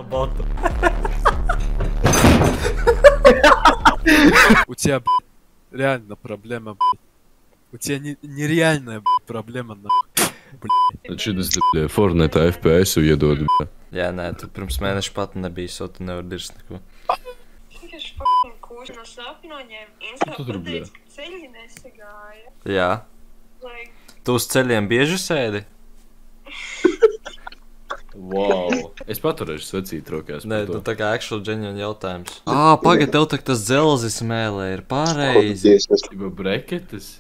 работу. У тебя, реально проблема, У тебя нереальная, проблема, Tad šitas, Fortnite FPS iedod, Jā, nē, tu pirms mēneša pat nebija, so tu nevar dirst neko. Tu tur bija? Jā. Tu uz ceļiem bieži sēdi? Wow. Es paturēšu svecīt rokās. Nē, nu tā kā actual genuine jautājums. Pagad, tev tak tas dzelzis mēlē ir pareizi. Tiba breketes?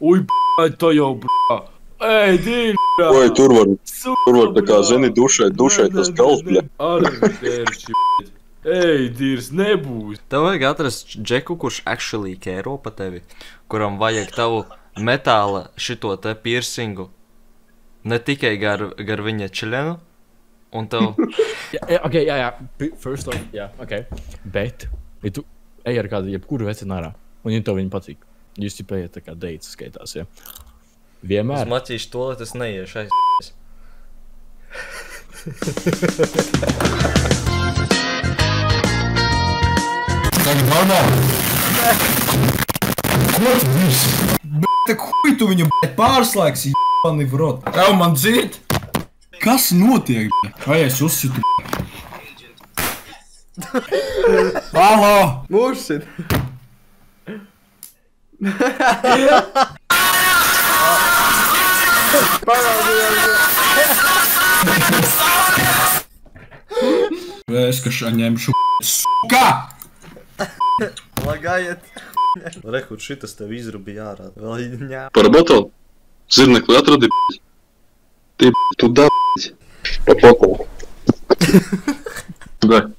Uj, to jau, Ej, dīļ, Oi, tur var tā kā, zini, dušai tas gals, Arī dērši, Ej, dīrs, nebūs. Tev vajag atrast džeku, kurš actually kēro pa tevi, kuram vajag tavu metāla šito te piercingu, ne tikai gar viņa čilenu, un tev... Jā. First off, jā, ok. Bet, ja tu ej ar kādu jebkuru vecinārā, un ja tev viņa patīk, jūs jau pējiet tā kā dates skaitās, ja? Vienmēr. Uz maķīšu toaletes es neiešu aiz Tagad normāli? Ko tu visi? Bet huj tu viņu, pārslēgs, j***ani v rot. Tev man dzird? Kas notiek, Vai es uzsitu, Halo! Mūrsit! Es, ka ņemšu, suka! Lagājiet! Rekur, šitas tev izrubīja ārā. Vēl ņā. Поработал? Зырнакли отрады, Ты, туда, Попотал. Туда.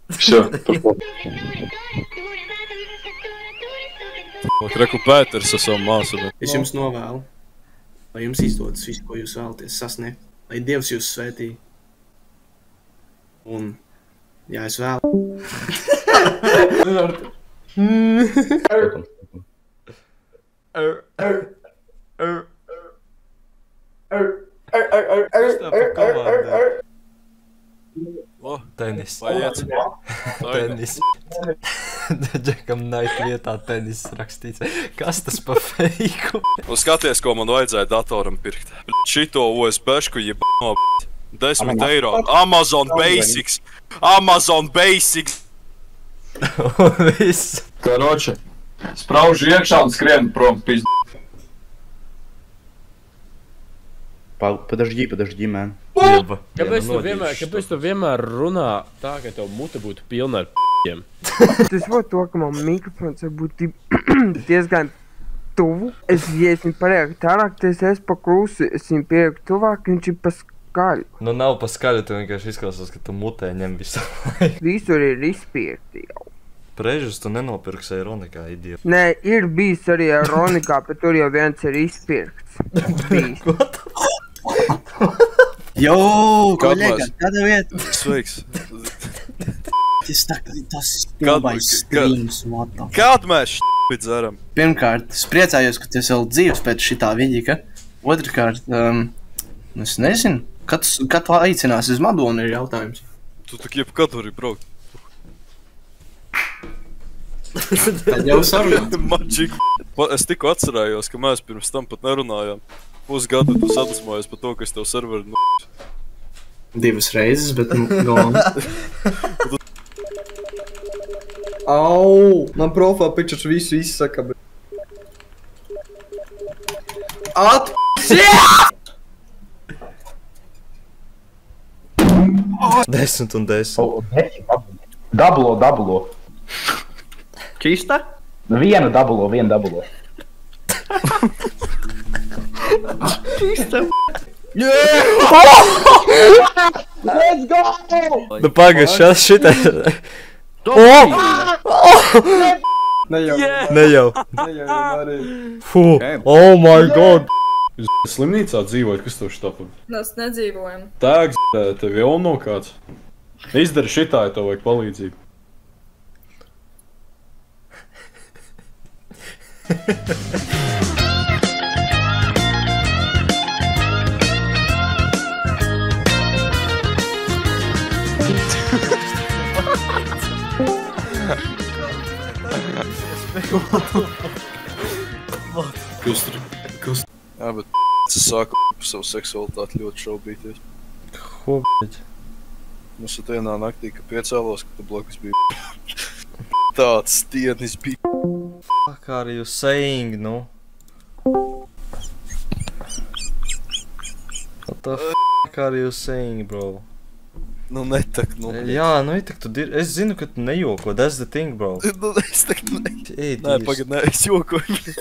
Всё, пошел. Reku Pēters ar savu māsu. Es jums novēlu, lai jums izdodas visu, ko jūs vēlaties sasniegt. Lai Dievs jūs svētī. Un, jā, es vēlu. Tenis. Vajadzēs. Tenis. Džekam nait vietā tenis rakstīts. Kas tas pa feiku? Un skaties, ko man vajadzēja datoram pirkt. Šito OSB-šku jebano, 10 eiro. Amazon Basics. Amazon Basics. Viss. Karoče, sprauži iekšā un skrien prom, pizd. Подожди, man. Kāpēc tu vienmēr runā tā, ka tev mute būtu pilna ar p***iem? Tas var to, ka man mikrofons var būt diezgan tuvu. Ja es viņu parieku tālāk, tad es paklusu, es viņu pierieku tuvāk, viņš ir pa skaļu. Nu nav pa skaļu, tu vienkārši izklausās, ka tu mutē ņem visu laiku. Visur ir izpirkti jau. Prežus tu nenopirksi Eironikā, idiot. Nē, ir bijis arī Eironikā, bet tur jau viens ir izpirkts. Jo, kolēģi, kāda vieta? Sveiks. Tas labais streams, what the fuck. Kādu mēs šķipit dzeram? Pirmkārt, es priecājos, ka tu esi vēl dzīves pēc šitā vidika. Otrkārt, es nezinu, kad tu aicinās uz Madonu ir jautājums. Tu tak jebkad vari braukt. Tad jau sarunāt. Mačīgi. Es tikko atcerējos, ka mēs pirms tam pat nerunājām. Pusgadu tu sadusmojies par to, ka es tev serveri Divas reizes, bet galvām. Au! Man profile pictures visu izsaka, bet... Desmit un 10. Dabulo. Čista? Vienu dabulo. Čista. Let's go! Nu pagaid, šitā. Ne jau. Arī. Oh my god. Jūs slimnīcā dzīvojat, kas tev štapa? Mēs nedzīvojam. Tēks, tev jau nav kāds. Izdari šitā, ja tev vajag palīdzību. Kas? Jā, bet es sāku par savu seksualitāti ļoti šaubīties. Ko, bļaļ? Mums ir vienā naktī, ka piecēlos, ka tu blakus bija tāds stienis bija. Fuck are you saying, nu? What the fuck are you saying, bro? Nu, netak, nu. Jā, nu, itak tu es zinu, ka tu nejoko, that's the thing, bro. Nu, es tak ne. Ej, Nē, pagad, nē, es jokoju.